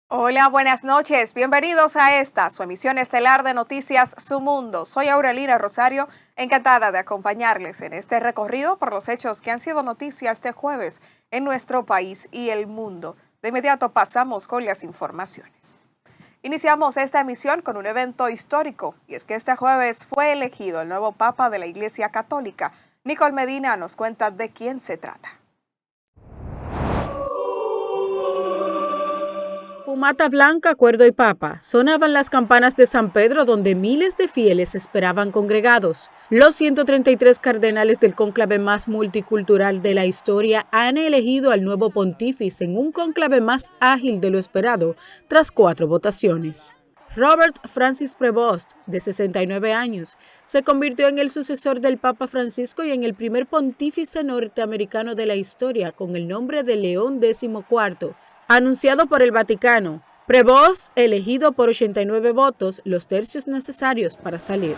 Hola, buenas noches. Bienvenidos a esta, su emisión estelar de Noticias Su Mundo. Soy Aurelina Rosario, encantada de acompañarles en este recorrido por los hechos que han sido noticia este jueves en nuestro país y el mundo. De inmediato pasamos con las informaciones. Iniciamos esta emisión con un evento histórico, y es que este jueves fue elegido el nuevo Papa de la Iglesia Católica. Nicole Medina nos cuenta de quién se trata. Fumata blanca, cuerdo y papa. Sonaban las campanas de San Pedro donde miles de fieles esperaban congregados. Los 133 cardenales del cónclave más multicultural de la historia han elegido al nuevo pontífice en un cónclave más ágil de lo esperado tras 4 votaciones. Robert Francis Prevost, de 69 años, se convirtió en el sucesor del Papa Francisco y en el primer pontífice norteamericano de la historia con el nombre de León XIV, anunciado por el Vaticano. Prevost, elegido por 89 votos, los tercios necesarios para salir.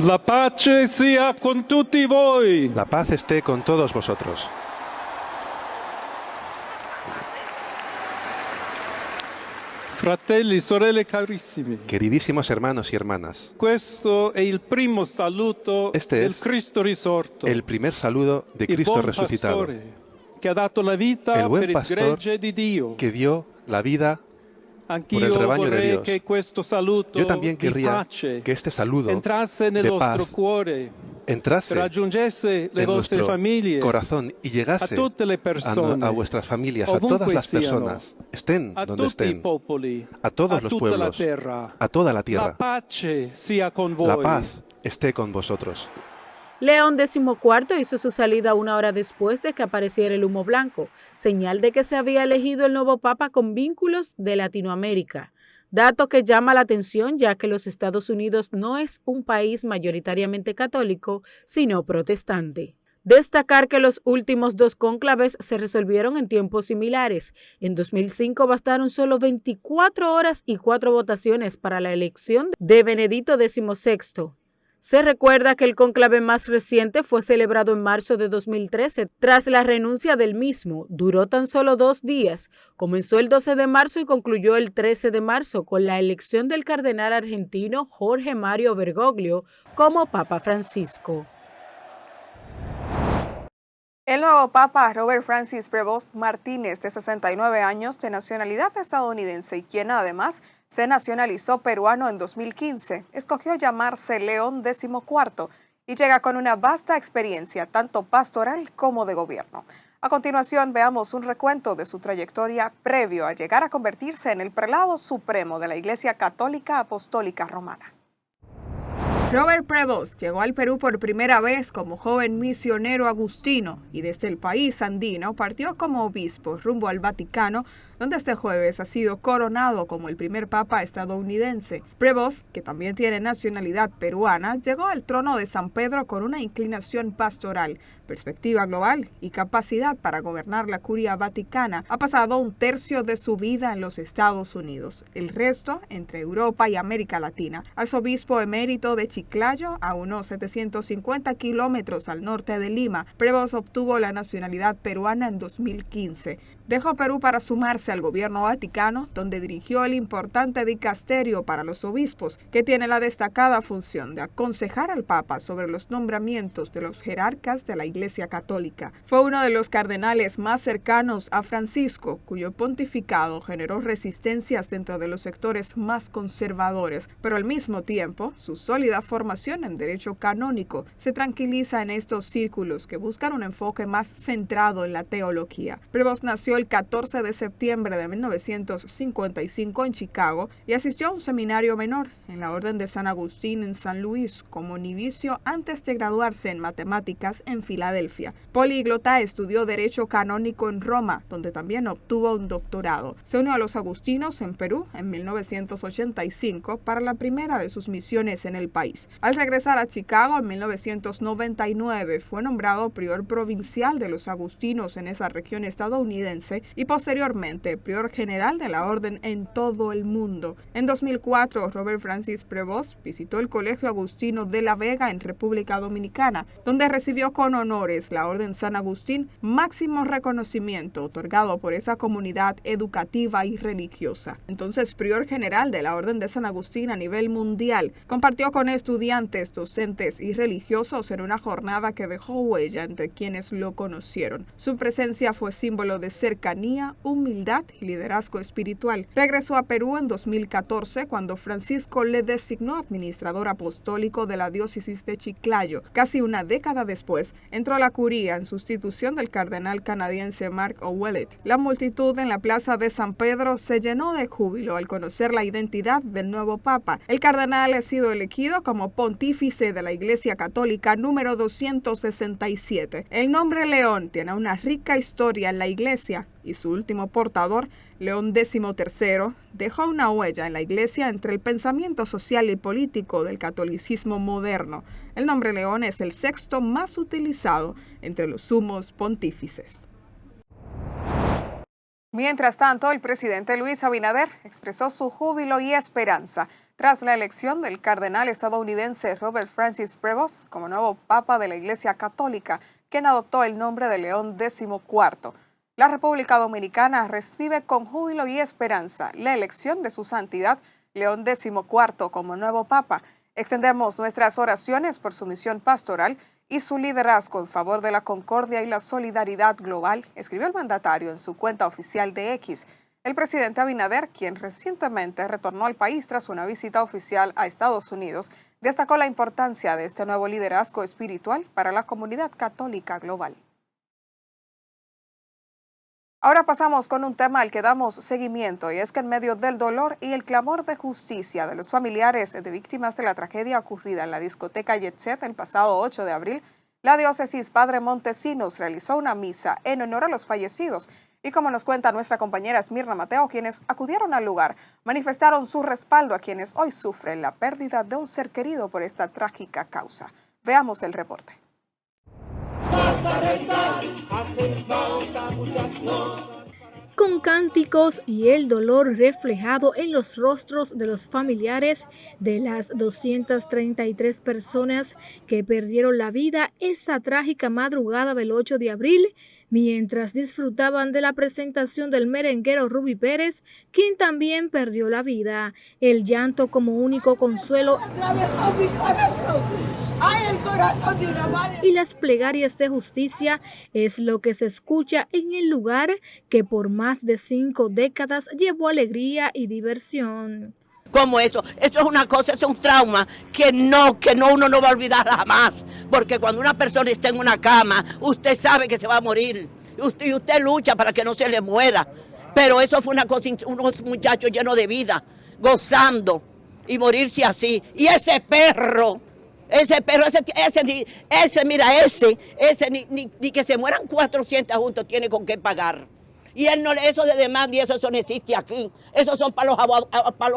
La pace sia con tutti voi. La paz esté con todos vosotros. Fratelli, sorelle carissimi. Queridísimos hermanos y hermanas, Questo è il primo saluto este del es Cristo risorto. el primer saludo de Il Cristo buon resucitado, pastore, che ha dato la vita el buen per il pastor gregge di Dio. que dio la vida por el Anch'io rebaño de vorrei Dios. che questo saluto Yo también di querría pace que este saludo entrasse nel de vostro paz cuore, entrase raggiungesse le en vostre nuestro famiglie, corazón y a llegase tutte le persone, a vuestras familias, a ovunque todas las siano, personas, estén a donde tutti i estén, popoli, a todos los tutta la pueblos, terra. a toda la La tierra. pace sia con voi. La paz esté con vosotros. León XIV hizo su salida 1 hora después de que apareciera el humo blanco, señal de que se había elegido el nuevo Papa con vínculos de Latinoamérica. Dato que llama la atención ya que los Estados Unidos no es un país mayoritariamente católico, sino protestante. Destacar que los últimos 2 cónclaves se resolvieron en tiempos similares. En 2005 bastaron solo 24 horas y 4 votaciones para la elección de Benedicto XVI. Se recuerda que el cónclave más reciente fue celebrado en marzo de 2013, tras la renuncia del mismo. Duró tan solo 2 días. Comenzó el 12 de marzo y concluyó el 13 de marzo con la elección del cardenal argentino Jorge Mario Bergoglio como Papa Francisco. El nuevo Papa Robert Francis Prevost Martínez, de 69 años, de nacionalidad estadounidense y quien además se nacionalizó peruano en 2015, escogió llamarse León XIV y llega con una vasta experiencia tanto pastoral como de gobierno. A continuación veamos un recuento de su trayectoria previo a llegar a convertirse en el prelado supremo de la Iglesia Católica Apostólica Romana. Robert Prevost llegó al Perú por primera vez como joven misionero agustino y desde el país andino partió como obispo rumbo al Vaticano, donde este jueves ha sido coronado como el primer papa estadounidense. Prevost, que también tiene nacionalidad peruana, llegó al trono de San Pedro con una inclinación pastoral, perspectiva global y capacidad para gobernar la curia vaticana. Ha pasado 1/3 de su vida en los Estados Unidos, el resto entre Europa y América Latina. Arzobispo emérito de Chiclayo, a unos 750 kilómetros al norte de Lima, Prevost obtuvo la nacionalidad peruana en 2015. Dejó Perú para sumarse al gobierno vaticano, donde dirigió el importante dicasterio para los obispos, que tiene la destacada función de aconsejar al Papa sobre los nombramientos de los jerarcas de la Iglesia Católica. Fue uno de los cardenales más cercanos a Francisco, cuyo pontificado generó resistencias dentro de los sectores más conservadores, pero al mismo tiempo, su sólida formación en derecho canónico se tranquiliza en estos círculos que buscan un enfoque más centrado en la teología. Prevost nació el 14 de septiembre de 1955 en Chicago y asistió a un seminario menor en la Orden de San Agustín en San Luis como novicio antes de graduarse en matemáticas en Filadelfia. Políglota, estudió Derecho Canónico en Roma, donde también obtuvo un doctorado. Se unió a los agustinos en Perú en 1985 para la primera de sus misiones en el país. Al regresar a Chicago en 1999, fue nombrado prior provincial de los agustinos en esa región estadounidense canadiense y posteriormente prior general de la orden en todo el mundo. En 2004, Robert Francis Prevost visitó el Colegio Agustino de la Vega en República Dominicana, donde recibió con honores la Orden San Agustín, máximo reconocimiento otorgado por esa comunidad educativa y religiosa. Entonces, prior general de la Orden de San Agustín a nivel mundial, compartió con estudiantes, docentes y religiosos en una jornada que dejó huella entre quienes lo conocieron. Su presencia fue símbolo de cercanía, humildad y liderazgo espiritual. Regresó a Perú en 2014 cuando Francisco le designó administrador apostólico de la diócesis de Chiclayo. Casi una década después, entró a la curía en sustitución del cardenal canadiense Mark O'Wellett. La multitud en la plaza de San Pedro se llenó de júbilo al conocer la identidad del nuevo papa. El cardenal ha sido elegido como pontífice de la Iglesia Católica número 267. El nombre León tiene una rica historia en la Iglesia y su último portador, León XIII, dejó una huella en la Iglesia entre el pensamiento social y político del catolicismo moderno. El nombre León es el sexto más utilizado entre los sumos pontífices. Mientras tanto, el presidente Luis Abinader expresó su júbilo y esperanza tras la elección del cardenal estadounidense Robert Francis Prevost como nuevo papa de la Iglesia Católica, quien adoptó el nombre de León XIV. La República Dominicana recibe con júbilo y esperanza la elección de su santidad León XIV como nuevo papa. Extendemos nuestras oraciones por su misión pastoral y su liderazgo en favor de la concordia y la solidaridad global, escribió el mandatario en su cuenta oficial de X. El presidente Abinader, quien recientemente retornó al país tras una visita oficial a Estados Unidos, destacó la importancia de este nuevo liderazgo espiritual para la comunidad católica global. Ahora pasamos con un tema al que damos seguimiento, y es que en medio del dolor y el clamor de justicia de los familiares de víctimas de la tragedia ocurrida en la discoteca Jet Set el pasado 8 de abril, la diócesis Padre Montesinos realizó una misa en honor a los fallecidos. Y como nos cuenta nuestra compañera Esmirna Mateo, quienes acudieron al lugar manifestaron su respaldo a quienes hoy sufren la pérdida de un ser querido por esta trágica causa. Veamos el reporte. Con cánticos y el dolor reflejado en los rostros de los familiares de las 233 personas que perdieron la vida esa trágica madrugada del 8 de abril, mientras disfrutaban de la presentación del merenguero Ruby Pérez, quien también perdió la vida. El llanto como único consuelo atravesó mi corazón. ¡Ay, el corazón de una madre! Y las plegarias de justicia es lo que se escucha en el lugar que por más de 5 décadas llevó alegría y diversión. Como eso es una cosa, es un trauma que uno no va a olvidar jamás, porque cuando una persona está en una cama, usted sabe que se va a morir, y usted lucha para que no se le muera, pero eso fue una cosa, unos muchachos llenos de vida, gozando, y morirse así, y ese perro, ni que se mueran 400 juntos tiene con qué pagar. Y él no, eso de demanda y eso no existe aquí. Esos son para los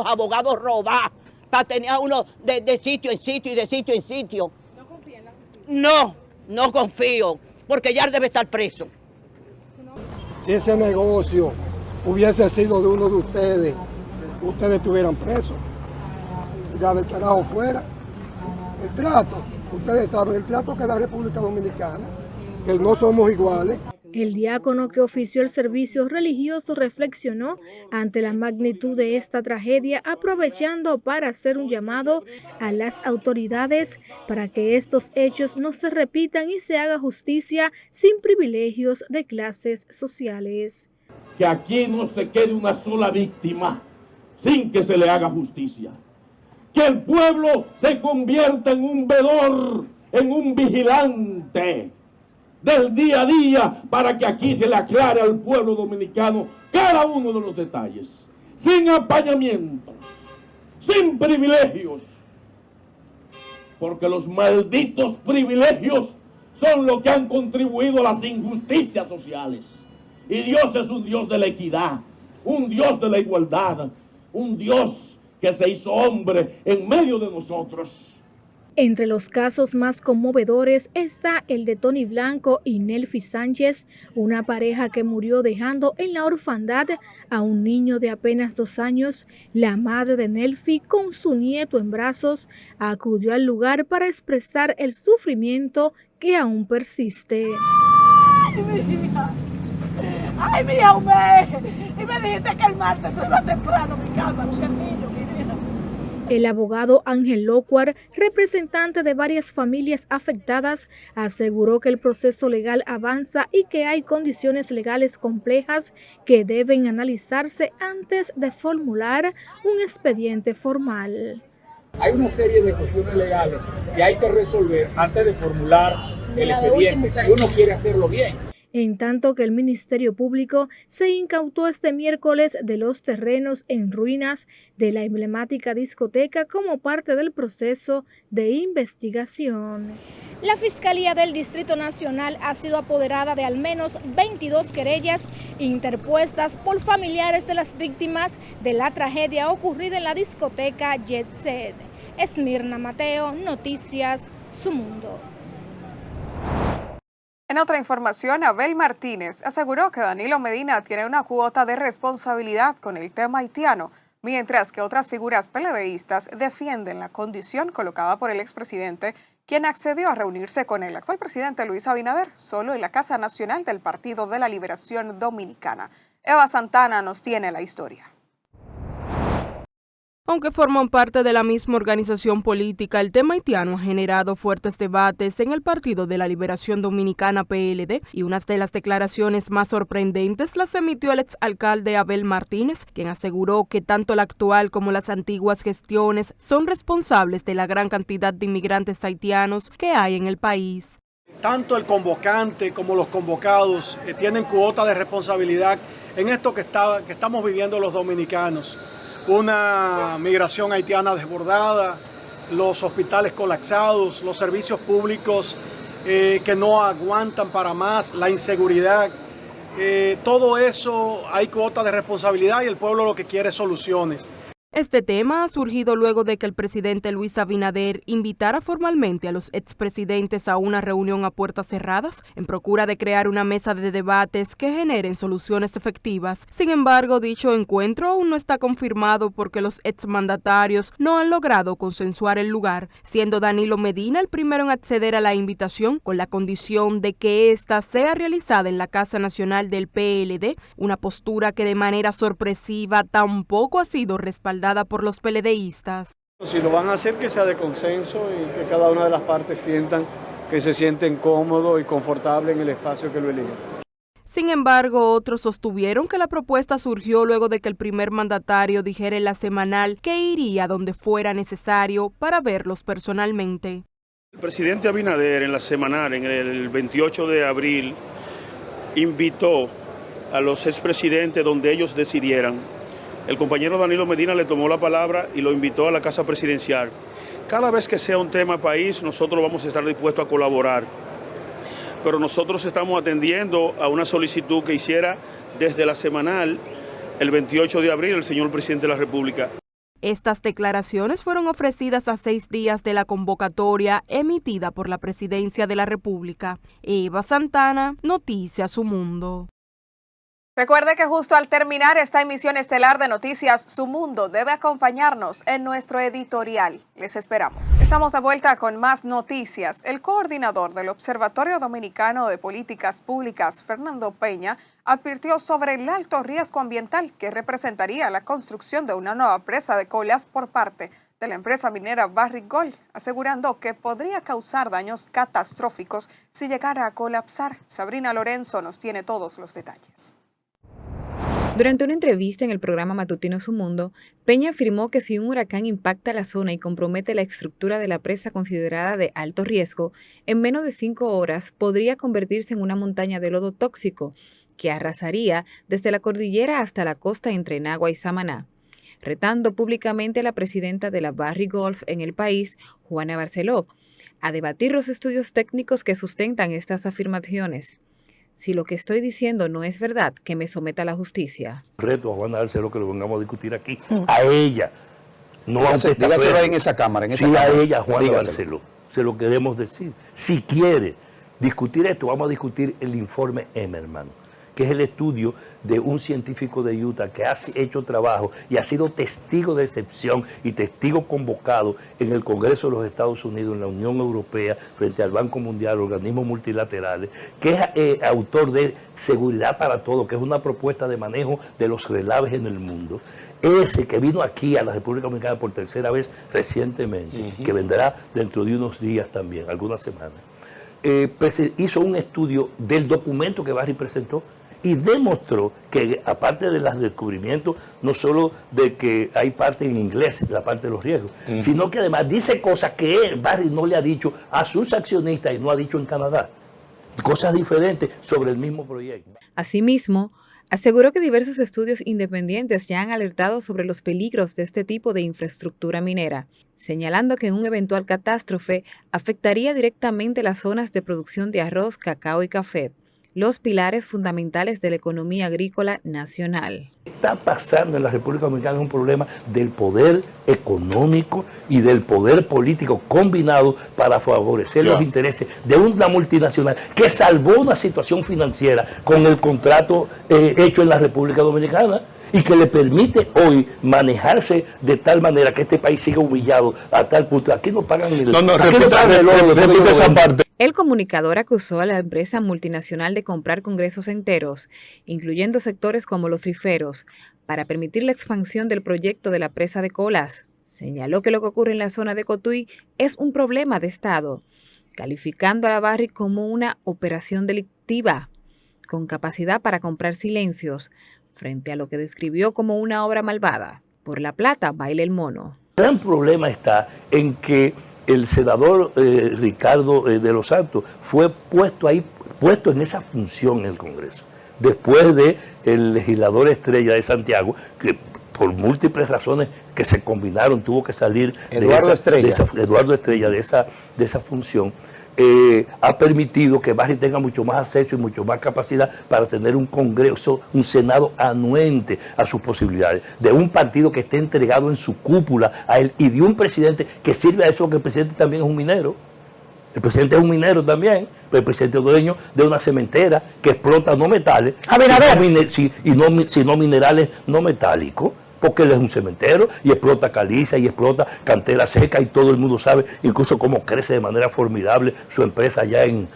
abogados robar, para tener a uno de sitio en sitio y de sitio en sitio. ¿No confía en la justicia? No confío, porque ya debe estar preso. Si ese negocio hubiese sido de uno de ustedes estuvieran presos. Ya del carajo fuera. El trato, ustedes saben, el trato que da República Dominicana, que no somos iguales. El diácono que ofició el servicio religioso reflexionó ante la magnitud de esta tragedia, aprovechando para hacer un llamado a las autoridades para que estos hechos no se repitan y se haga justicia sin privilegios de clases sociales. Que aquí no se quede una sola víctima sin que se le haga justicia. Que el pueblo se convierta en un vedor, en un vigilante del día a día, para que aquí se le aclare al pueblo dominicano cada uno de los detalles, sin apañamientos, sin privilegios, porque los malditos privilegios son los que han contribuido a las injusticias sociales. Y Dios es un Dios de la equidad, un Dios de la igualdad, un Dios que se hizo hombre en medio de nosotros. Entre los casos más conmovedores está el de Tony Blanco y Nelfi Sánchez, una pareja que murió dejando en la orfandad a un niño de apenas 2 años. La madre de Nelfi, con su nieto en brazos, acudió al lugar para expresar el sufrimiento que aún persiste. ¡Ay, mi hija! Y me dijiste que el martes tú ibas temprano a mi casa con el niño, mi hija. El abogado Ángel Locuar, representante de varias familias afectadas, aseguró que el proceso legal avanza y que hay condiciones legales complejas que deben analizarse antes de formular un expediente formal. Hay una serie de cuestiones legales que hay que resolver antes de formular el expediente, si uno quiere hacerlo bien. En tanto que el Ministerio Público se incautó este miércoles de los terrenos en ruinas de la emblemática discoteca como parte del proceso de investigación. La Fiscalía del Distrito Nacional ha sido apoderada de al menos 22 querellas interpuestas por familiares de las víctimas de la tragedia ocurrida en la discoteca Jet Set. Esmirna Mateo, Noticias Su Mundo. En otra información, Abel Martínez aseguró que Danilo Medina tiene una cuota de responsabilidad con el tema haitiano, mientras que otras figuras PLDistas defienden la condición colocada por el expresidente, quien accedió a reunirse con el actual presidente Luis Abinader solo en la Casa Nacional del Partido de la Liberación Dominicana. Eva Santana nos tiene la historia. Aunque forman parte de la misma organización política, el tema haitiano ha generado fuertes debates en el Partido de la Liberación Dominicana PLD, y una de las declaraciones más sorprendentes las emitió el exalcalde Abel Martínez, quien aseguró que tanto la actual como las antiguas gestiones son responsables de la gran cantidad de inmigrantes haitianos que hay en el país. Tanto el convocante como los convocados tienen cuota de responsabilidad en esto que estamos viviendo los dominicanos. Una migración haitiana desbordada, los hospitales colapsados, los servicios públicos que no aguantan para más, la inseguridad. Todo eso hay cuota de responsabilidad y el pueblo lo que quiere es soluciones. Este tema ha surgido luego de que el presidente Luis Abinader invitara formalmente a los expresidentes a una reunión a puertas cerradas en procura de crear una mesa de debates que generen soluciones efectivas. Sin embargo, dicho encuentro aún no está confirmado porque los exmandatarios no han logrado consensuar el lugar, siendo Danilo Medina el primero en acceder a la invitación con la condición de que ésta sea realizada en la Casa Nacional del PLD, una postura que de manera sorpresiva tampoco ha sido respaldada por los PLDistas. Si lo van a hacer, que sea de consenso y que cada una de las partes sientan que se sienten cómodos y confortables en el espacio que lo eligen. Sin embargo, otros sostuvieron que la propuesta surgió luego de que el primer mandatario dijera en la semanal que iría donde fuera necesario para verlos personalmente. El presidente Abinader en la semanal, en el 28 de abril, invitó a los expresidentes donde ellos decidieran. El compañero Danilo Medina le tomó la palabra y lo invitó a la Casa Presidencial. Cada vez que sea un tema país, nosotros vamos a estar dispuestos a colaborar. Pero nosotros estamos atendiendo a una solicitud que hiciera desde la semanal, el 28 de abril, el señor presidente de la República. Estas declaraciones fueron ofrecidas a 6 días de la convocatoria emitida por la Presidencia de la República. Eva Santana, Noticias Su Mundo. Recuerde que justo al terminar esta emisión estelar de Noticias Su Mundo debe acompañarnos en nuestro editorial. Les esperamos. Estamos de vuelta con más noticias. El coordinador del Observatorio Dominicano de Políticas Públicas, Fernando Peña, advirtió sobre el alto riesgo ambiental que representaría la construcción de una nueva presa de colas por parte de la empresa minera Barrick Gold, asegurando que podría causar daños catastróficos si llegara a colapsar. Sabrina Lorenzo nos tiene todos los detalles. Durante una entrevista en el programa matutino Su Mundo, Peña afirmó que si un huracán impacta la zona y compromete la estructura de la presa considerada de alto riesgo, en menos de 5 horas podría convertirse en una montaña de lodo tóxico que arrasaría desde la cordillera hasta la costa entre Nagua y Samaná, retando públicamente a la presidenta de la Barrick Gold en el país, Juana Barceló, a debatir los estudios técnicos que sustentan estas afirmaciones. Si lo que estoy diciendo no es verdad, que me someta a la justicia. Reto a Juana Barceló que lo vengamos a discutir aquí, a ella, No dígaselo ahí en esa cámara. Sí, a ella, Juana Barceló, se lo queremos decir. Si quiere discutir esto, vamos a discutir el informe Emmerman, que es el estudio de un científico de Utah que ha hecho trabajo y ha sido testigo de excepción y testigo convocado en el Congreso de los Estados Unidos, en la Unión Europea, frente al Banco Mundial, organismos multilaterales, que es autor de Seguridad para Todos, que es una propuesta de manejo de los relaves en el mundo. Ese que vino aquí a la República Dominicana por tercera vez recientemente, que vendrá dentro de unos días también, algunas semanas, hizo un estudio del documento que Barry presentó y demostró que, aparte de los descubrimientos, no solo de que hay parte en inglés, la parte de los riesgos, sino que además dice cosas que Barry no le ha dicho a sus accionistas y no ha dicho en Canadá. Cosas diferentes sobre el mismo proyecto. Asimismo, aseguró que diversos estudios independientes ya han alertado sobre los peligros de este tipo de infraestructura minera, señalando que un eventual catástrofe afectaría directamente las zonas de producción de arroz, cacao y café, los pilares fundamentales de la economía agrícola nacional. Está pasando en la República Dominicana un problema del poder económico y del poder político combinado para favorecer los intereses de una multinacional que salvó una situación financiera con el contrato hecho en la República Dominicana y que le permite hoy manejarse de tal manera que este país siga humillado a tal punto. Aquí no pagan ni repite esa parte. El comunicador acusó a la empresa multinacional de comprar congresos enteros, incluyendo sectores como los riferos, para permitir la expansión del proyecto de la presa de Colas. Señaló que lo que ocurre en la zona de Cotuí es un problema de Estado, calificando a la Barry como una operación delictiva, con capacidad para comprar silencios, frente a lo que describió como una obra malvada. Por la plata baila el mono. El gran problema está en que el senador Ricardo de los Santos fue puesto en esa función en el Congreso, después de el legislador estrella de Santiago, que por múltiples razones que se combinaron tuvo que salir Eduardo Estrella de esa función. Ha permitido que Barry tenga mucho más acceso y mucho más capacidad para tener un Congreso, un Senado anuente a sus posibilidades, de un partido que esté entregado en su cúpula a él y de un presidente que sirve a eso, que el presidente también es un minero. El presidente es un minero también, pero el presidente es dueño de una cementera que explota no metales, sino minerales no metálicos, porque él es un cementero y explota caliza y explota cantera seca y todo el mundo sabe incluso cómo crece de manera formidable su empresa allá en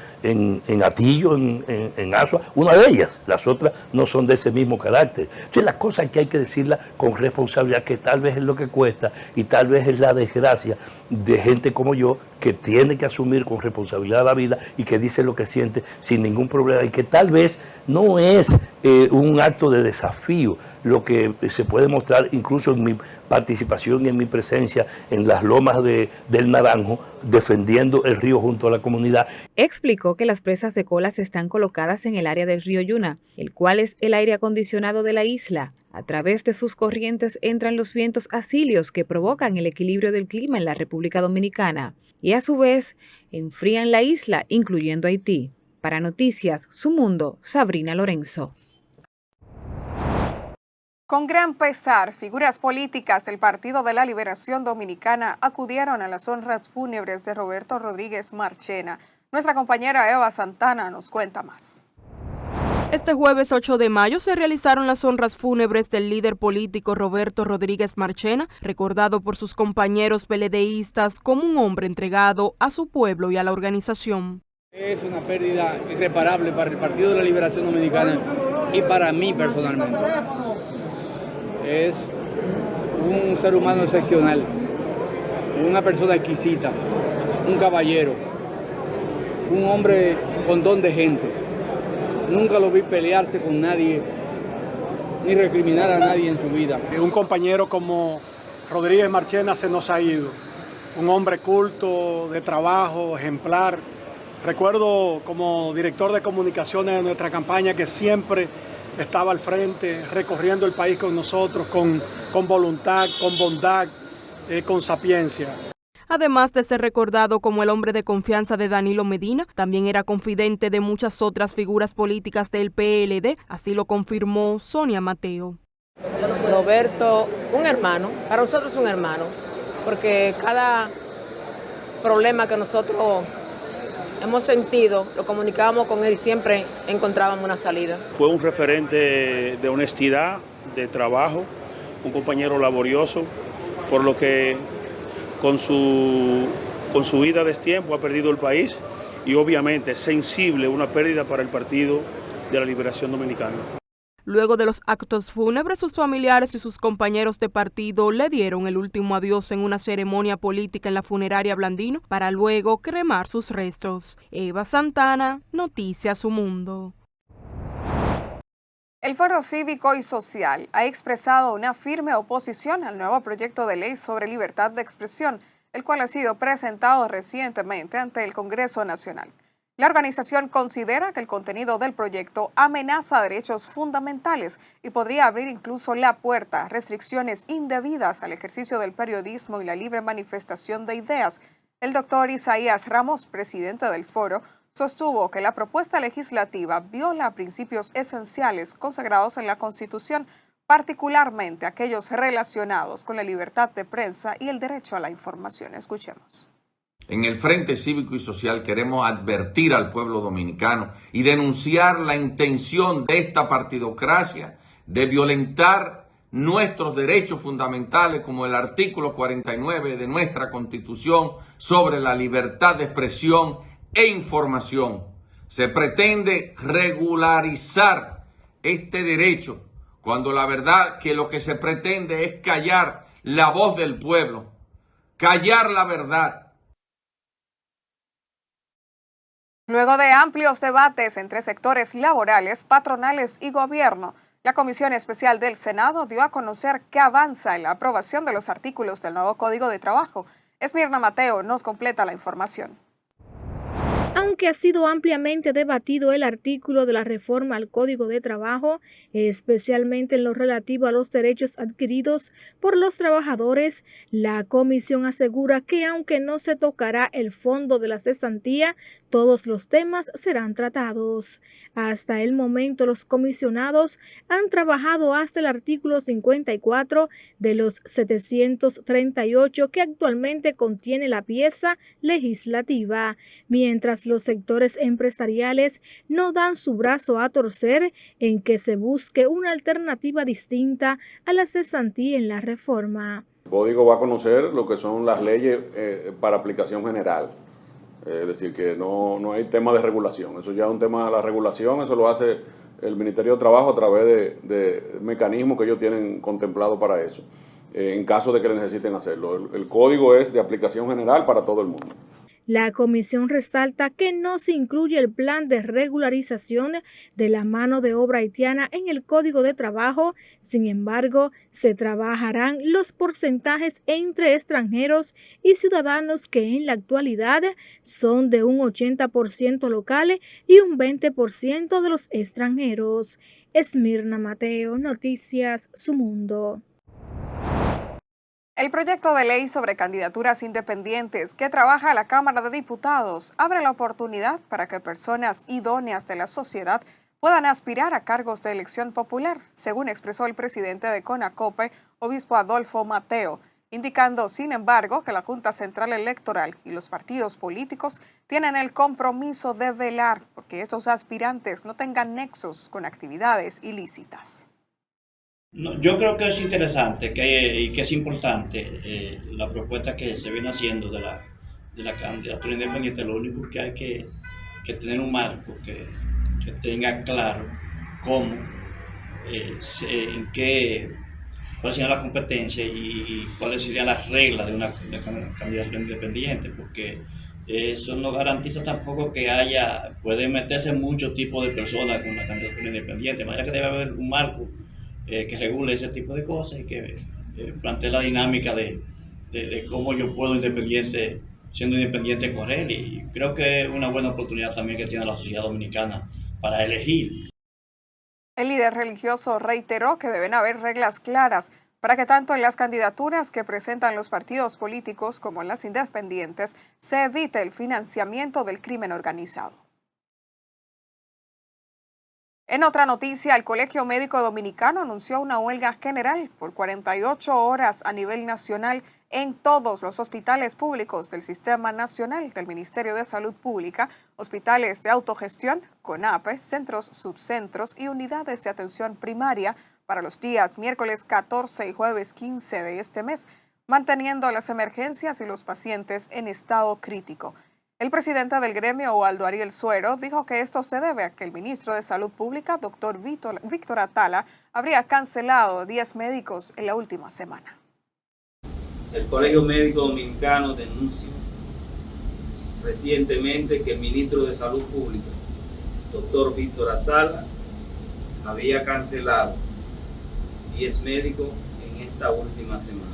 Atillo, en Asua, una de ellas, las otras no son de ese mismo carácter. Entonces las cosas que hay que decirlas con responsabilidad, que tal vez es lo que cuesta y tal vez es la desgracia de gente como yo que tiene que asumir con responsabilidad la vida y que dice lo que siente sin ningún problema y que tal vez no es un acto de desafío lo que se puede mostrar incluso en mi participación y en mi presencia en las lomas del Naranjo, defendiendo el río junto a la comunidad. Explicó que las presas de Colas están colocadas en el área del río Yuna, el cual es el aire acondicionado de la isla. A través de sus corrientes entran los vientos asilios que provocan el equilibrio del clima en la República Dominicana y a su vez enfrían la isla, incluyendo Haití. Para Noticias Su Mundo, Sabrina Lorenzo. Con gran pesar, figuras políticas del Partido de la Liberación Dominicana acudieron a las honras fúnebres de Roberto Rodríguez Marchena. Nuestra compañera Eva Santana nos cuenta más. Este jueves 8 de mayo se realizaron las honras fúnebres del líder político Roberto Rodríguez Marchena, recordado por sus compañeros PLDistas como un hombre entregado a su pueblo y a la organización. Es una pérdida irreparable para el Partido de la Liberación Dominicana y para mí personalmente. Es un ser humano excepcional, una persona exquisita, un caballero, un hombre con don de gente. Nunca lo vi pelearse con nadie, ni recriminar a nadie en su vida. Un compañero como Rodríguez Marchena se nos ha ido, un hombre culto, de trabajo, ejemplar. Recuerdo como director de comunicaciones de nuestra campaña que siempre estaba al frente, recorriendo el país con nosotros, con voluntad, con bondad, con sapiencia. Además de ser recordado como el hombre de confianza de Danilo Medina, también era confidente de muchas otras figuras políticas del PLD, así lo confirmó Sonia Mateo. Roberto, un hermano, para nosotros un hermano, porque cada problema que nosotros hemos sentido, lo comunicábamos con él y siempre encontrábamos una salida. Fue un referente de honestidad, de trabajo, un compañero laborioso, por lo que con su vida a destiempo ha perdido el país y obviamente sensible una pérdida para el Partido de la Liberación Dominicana. Luego de los actos fúnebres, sus familiares y sus compañeros de partido le dieron el último adiós en una ceremonia política en la funeraria Blandino para luego cremar sus restos. Eva Santana, Noticias Su Mundo. El Foro Cívico y Social ha expresado una firme oposición al nuevo proyecto de ley sobre libertad de expresión, el cual ha sido presentado recientemente ante el Congreso Nacional. La organización considera que el contenido del proyecto amenaza derechos fundamentales y podría abrir incluso la puerta a restricciones indebidas al ejercicio del periodismo y la libre manifestación de ideas. El doctor Isaías Ramos, presidente del foro, sostuvo que la propuesta legislativa viola principios esenciales consagrados en la Constitución, particularmente aquellos relacionados con la libertad de prensa y el derecho a la información. Escuchemos. En el Frente Cívico y Social queremos advertir al pueblo dominicano y denunciar la intención de esta partidocracia de violentar nuestros derechos fundamentales como el artículo 49 de nuestra Constitución sobre la libertad de expresión e información. Se pretende regularizar este derecho cuando la verdad que lo que se pretende es callar la voz del pueblo, callar la verdad. Luego de amplios debates entre sectores laborales, patronales y gobierno, la Comisión Especial del Senado dio a conocer que avanza en la aprobación de los artículos del nuevo Código de Trabajo. Esmirna Mateo nos completa la información. Aunque ha sido ampliamente debatido el artículo de la reforma al Código de Trabajo, especialmente en lo relativo a los derechos adquiridos por los trabajadores, la comisión asegura que aunque no se tocará el fondo de la cesantía, todos los temas serán tratados. Hasta el momento, los comisionados han trabajado hasta el artículo 54 de los 738 que actualmente contiene la pieza legislativa, mientras los sectores empresariales no dan su brazo a torcer en que se busque una alternativa distinta a la cesantía en la reforma. El código va a conocer lo que son las leyes para aplicación general, es decir, que no hay tema de regulación, eso ya es un tema de la regulación, eso lo hace el Ministerio de Trabajo a través de mecanismos que ellos tienen contemplado para eso, en caso de que necesiten hacerlo. El código es de aplicación general para todo el mundo. La comisión resalta que no se incluye el plan de regularización de la mano de obra haitiana en el Código de Trabajo. Sin embargo, se trabajarán los porcentajes entre extranjeros y ciudadanos que en la actualidad son de un 80% locales y un 20% de los extranjeros. Esmirna Mateo, Noticias Su Mundo. El proyecto de ley sobre candidaturas independientes que trabaja la Cámara de Diputados abre la oportunidad para que personas idóneas de la sociedad puedan aspirar a cargos de elección popular, según expresó el presidente de CONACOPE, obispo Adolfo Mateo, indicando, sin embargo, que la Junta Central Electoral y los partidos políticos tienen el compromiso de velar porque estos aspirantes no tengan nexos con actividades ilícitas. Yo creo que es interesante y que es importante la propuesta que se viene haciendo de la candidatura independiente. Lo único que hay que tener un marco que tenga claro cómo, cuáles serían las competencias y cuáles serían las reglas de una candidatura independiente, porque eso no garantiza tampoco que puede meterse muchos tipos de personas con una candidatura independiente. De manera que debe haber un marco que regule ese tipo de cosas y que plantee la dinámica de cómo yo puedo siendo independiente correr, y creo que es una buena oportunidad también que tiene la sociedad dominicana para elegir. El líder religioso reiteró que deben haber reglas claras para que tanto en las candidaturas que presentan los partidos políticos como en las independientes se evite el financiamiento del crimen organizado. En otra noticia, el Colegio Médico Dominicano anunció una huelga general por 48 horas a nivel nacional en todos los hospitales públicos del Sistema Nacional del Ministerio de Salud Pública, hospitales de autogestión, CONAPE, centros, subcentros y unidades de atención primaria para los días miércoles 14 y jueves 15 de este mes, manteniendo las emergencias y los pacientes en estado crítico. El presidente del gremio, Waldo Ariel Suero, dijo que esto se debe a que el ministro de Salud Pública, doctor Víctor Atala, habría cancelado 10 médicos en la última semana. El Colegio Médico Dominicano denunció recientemente que el ministro de Salud Pública, doctor Víctor Atala, había cancelado 10 médicos en esta última semana.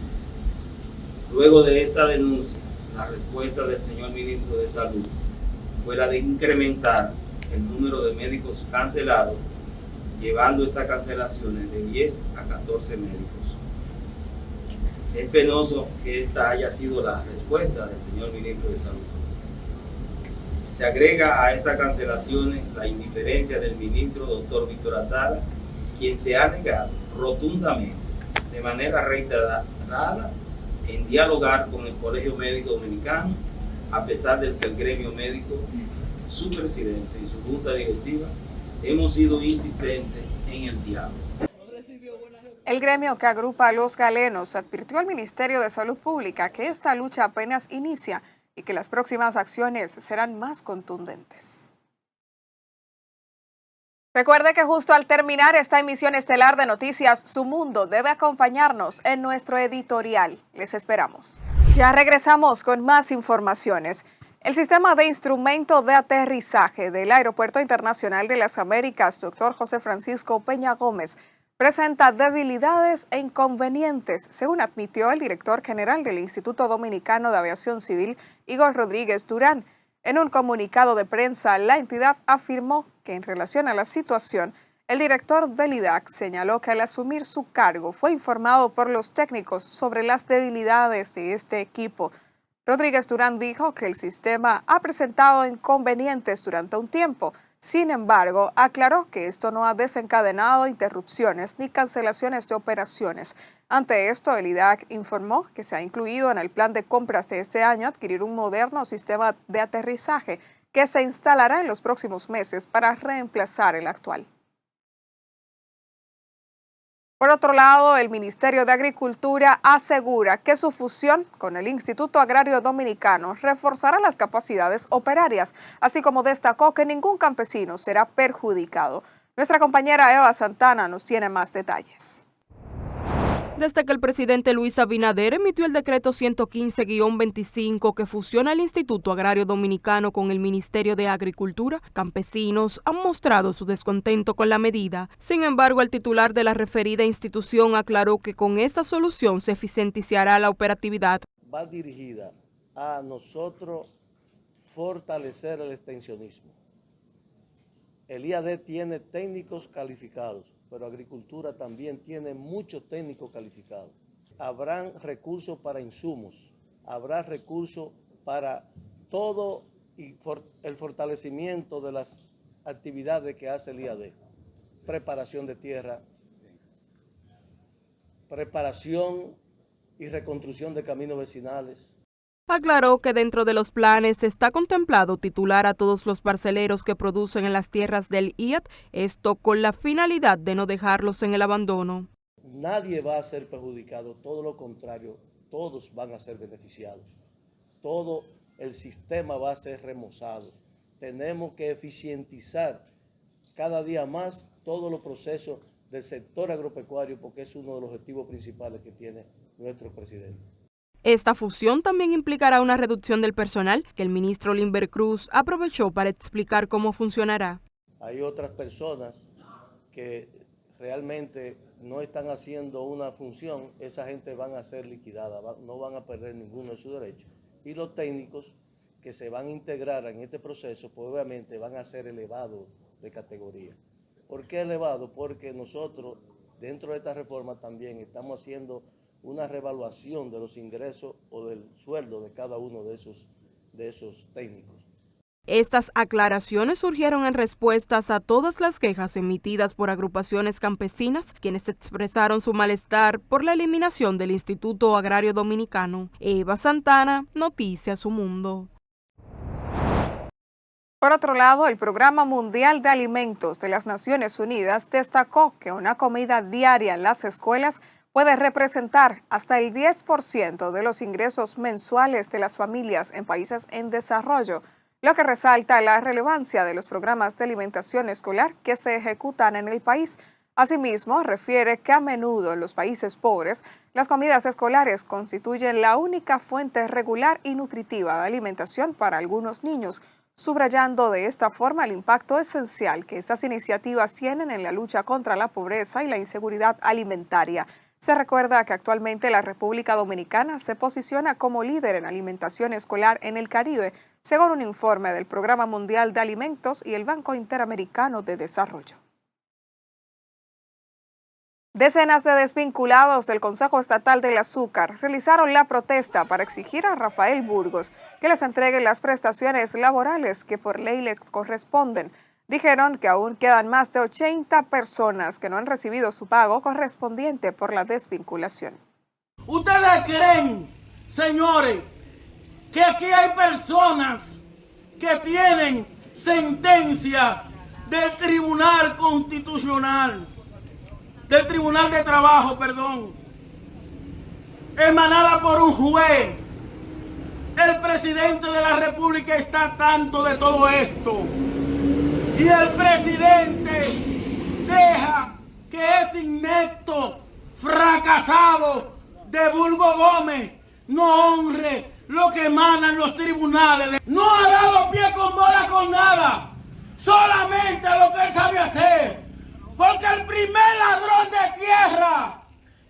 Luego de esta denuncia, la respuesta del señor ministro de Salud fue la de incrementar el número de médicos cancelados, llevando esas cancelaciones de 10 a 14 médicos. Es penoso que esta haya sido la respuesta del señor ministro de Salud. Se agrega a estas cancelaciones la indiferencia del ministro doctor Víctor Atala, quien se ha negado rotundamente, de manera reiterada, en dialogar con el Colegio Médico Dominicano, a pesar de que el gremio médico, su presidente y su junta directiva hemos sido insistentes en el diálogo. El gremio que agrupa a los galenos advirtió al Ministerio de Salud Pública que esta lucha apenas inicia y que las próximas acciones serán más contundentes. Recuerde que justo al terminar esta emisión estelar de Noticias Su Mundo debe acompañarnos en nuestro editorial. Les esperamos. Ya regresamos con más informaciones. El sistema de instrumento de aterrizaje del Aeropuerto Internacional de las Américas, Dr. José Francisco Peña Gómez, presenta debilidades e inconvenientes, según admitió el director general del Instituto Dominicano de Aviación Civil, Igor Rodríguez Durán. En un comunicado de prensa, la entidad afirmó que en relación a la situación, el director del IDAC señaló que al asumir su cargo fue informado por los técnicos sobre las debilidades de este equipo. Rodríguez Durán dijo que el sistema ha presentado inconvenientes durante un tiempo. Sin embargo, aclaró que esto no ha desencadenado interrupciones ni cancelaciones de operaciones. Ante esto, el IDAC informó que se ha incluido en el plan de compras de este año adquirir un moderno sistema de aterrizaje que se instalará en los próximos meses para reemplazar el actual. Por otro lado, el Ministerio de Agricultura asegura que su fusión con el Instituto Agrario Dominicano reforzará las capacidades operarias, así como destacó que ningún campesino será perjudicado. Nuestra compañera Eva Santana nos tiene más detalles. Desde que el presidente Luis Abinader emitió el decreto 115-25 que fusiona el Instituto Agrario Dominicano con el Ministerio de Agricultura, campesinos han mostrado su descontento con la medida. Sin embargo, el titular de la referida institución aclaró que con esta solución se eficientizará la operatividad. Va dirigida a nosotros fortalecer el extensionismo. El IAD tiene técnicos calificados, pero Agricultura también tiene muchos técnicos calificados. Habrán recursos para insumos, habrá recursos para todo y el fortalecimiento de las actividades que hace el IAD. Preparación de tierra, preparación y reconstrucción de caminos vecinales. Aclaró que dentro de los planes está contemplado titular a todos los parceleros que producen en las tierras del IAD, esto con la finalidad de no dejarlos en el abandono. Nadie va a ser perjudicado, todo lo contrario, todos van a ser beneficiados. Todo el sistema va a ser remozado. Tenemos que eficientizar cada día más todos los procesos del sector agropecuario porque es uno de los objetivos principales que tiene nuestro presidente. Esta fusión también implicará una reducción del personal que el ministro Limber Cruz aprovechó para explicar cómo funcionará. Hay otras personas que realmente no están haciendo una función, esa gente van a ser liquidada, no van a perder ninguno de sus derechos. Y los técnicos que se van a integrar en este proceso, pues obviamente van a ser elevados de categoría. ¿Por qué elevados? Porque nosotros dentro de esta reforma también estamos haciendo una revaluación de los ingresos o del sueldo de cada uno de esos técnicos. Estas aclaraciones surgieron en respuestas a todas las quejas emitidas por agrupaciones campesinas, quienes expresaron su malestar por la eliminación del Instituto Agrario Dominicano. Eva Santana, Noticias Su Mundo. Por otro lado, el Programa Mundial de Alimentos de las Naciones Unidas destacó que una comida diaria en las escuelas puede representar hasta el 10% de los ingresos mensuales de las familias en países en desarrollo, lo que resalta la relevancia de los programas de alimentación escolar que se ejecutan en el país. Asimismo, refiere que a menudo en los países pobres, las comidas escolares constituyen la única fuente regular y nutritiva de alimentación para algunos niños, subrayando de esta forma el impacto esencial que estas iniciativas tienen en la lucha contra la pobreza y la inseguridad alimentaria. Se recuerda que actualmente la República Dominicana se posiciona como líder en alimentación escolar en el Caribe, según un informe del Programa Mundial de Alimentos y el Banco Interamericano de Desarrollo. Decenas de desvinculados del Consejo Estatal del Azúcar realizaron la protesta para exigir a Rafael Burgos que les entregue las prestaciones laborales que por ley les corresponden. Dijeron que aún quedan más de 80 personas que no han recibido su pago correspondiente por la desvinculación. ¿Ustedes creen, señores, que aquí hay personas que tienen sentencia del Tribunal Constitucional, del Tribunal de Trabajo, emanada por un juez? El presidente de la República está al tanto de todo esto. Y el presidente deja que ese inepto, fracasado de Burgos Gómez no honre lo que emanan los tribunales. No ha dado pie con bola con nada, solamente lo que él sabe hacer. Porque el primer ladrón de tierra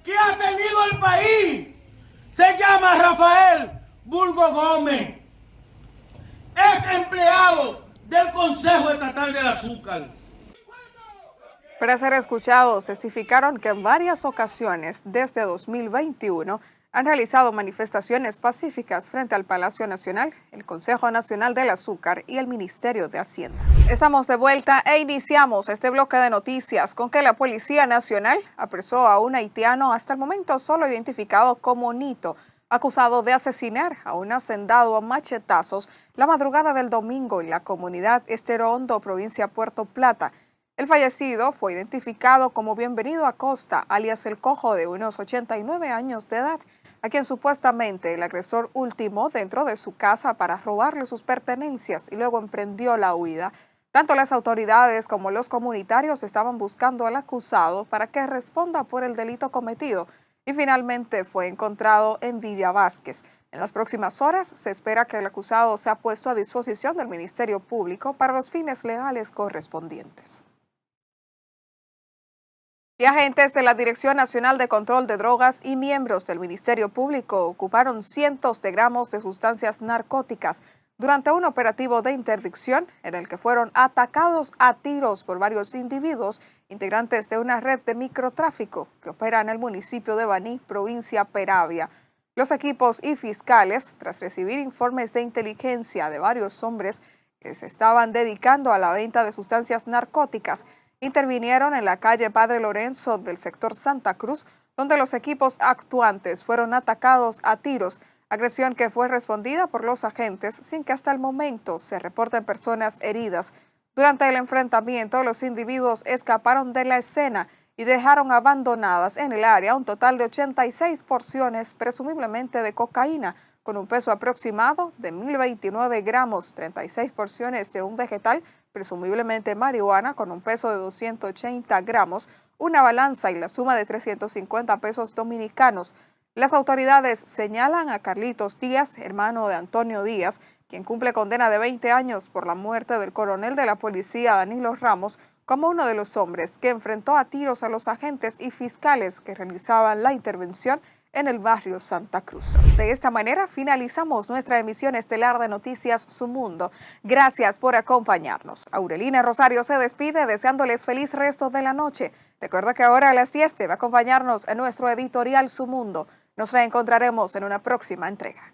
que ha tenido el país se llama Rafael Burgos Gómez. Es empleado del Consejo Estatal del Azúcar. Para ser escuchados, testificaron que en varias ocasiones desde 2021 han realizado manifestaciones pacíficas frente al Palacio Nacional, el Consejo Nacional del Azúcar y el Ministerio de Hacienda. Estamos de vuelta e iniciamos este bloque de noticias con que la Policía Nacional apresó a un haitiano hasta el momento solo identificado como Nito, acusado de asesinar a un hacendado a machetazos la madrugada del domingo en la comunidad Estero Hondo, provincia Puerto Plata. El fallecido fue identificado como Bienvenido Acosta, alias El Cojo, de unos 89 años de edad, a quien supuestamente el agresor ultimó dentro de su casa para robarle sus pertenencias y luego emprendió la huida. Tanto las autoridades como los comunitarios estaban buscando al acusado para que responda por el delito cometido y finalmente fue encontrado en Villa Vázquez. En las próximas horas se espera que el acusado sea puesto a disposición del Ministerio Público para los fines legales correspondientes. Y agentes de la Dirección Nacional de Control de Drogas y miembros del Ministerio Público ocuparon cientos de gramos de sustancias narcóticas durante un operativo de interdicción en el que fueron atacados a tiros por varios individuos integrantes de una red de microtráfico que opera en el municipio de Baní, provincia Peravia. Los equipos y fiscales, tras recibir informes de inteligencia de varios hombres que se estaban dedicando a la venta de sustancias narcóticas, intervinieron en la calle Padre Lorenzo del sector Santa Cruz, donde los equipos actuantes fueron atacados a tiros, agresión que fue respondida por los agentes sin que hasta el momento se reporten personas heridas. Durante el enfrentamiento, los individuos escaparon de la escena y dejaron abandonadas en el área un total de 86 porciones, presumiblemente de cocaína, con un peso aproximado de 1.029 gramos, 36 porciones de un vegetal, presumiblemente marihuana, con un peso de 280 gramos, una balanza y la suma de 350 pesos dominicanos. Las autoridades señalan a Carlitos Díaz, hermano de Antonio Díaz, quien cumple condena de 20 años por la muerte del coronel de la policía Danilo Ramos, como uno de los hombres que enfrentó a tiros a los agentes y fiscales que realizaban la intervención en el barrio Santa Cruz. De esta manera finalizamos nuestra emisión estelar de Noticias Su Mundo. Gracias por acompañarnos. Aurelina Rosario se despide deseándoles feliz resto de la noche. Recuerda que ahora a las 10 va a acompañarnos en nuestro editorial Su Mundo. Nos reencontraremos en una próxima entrega.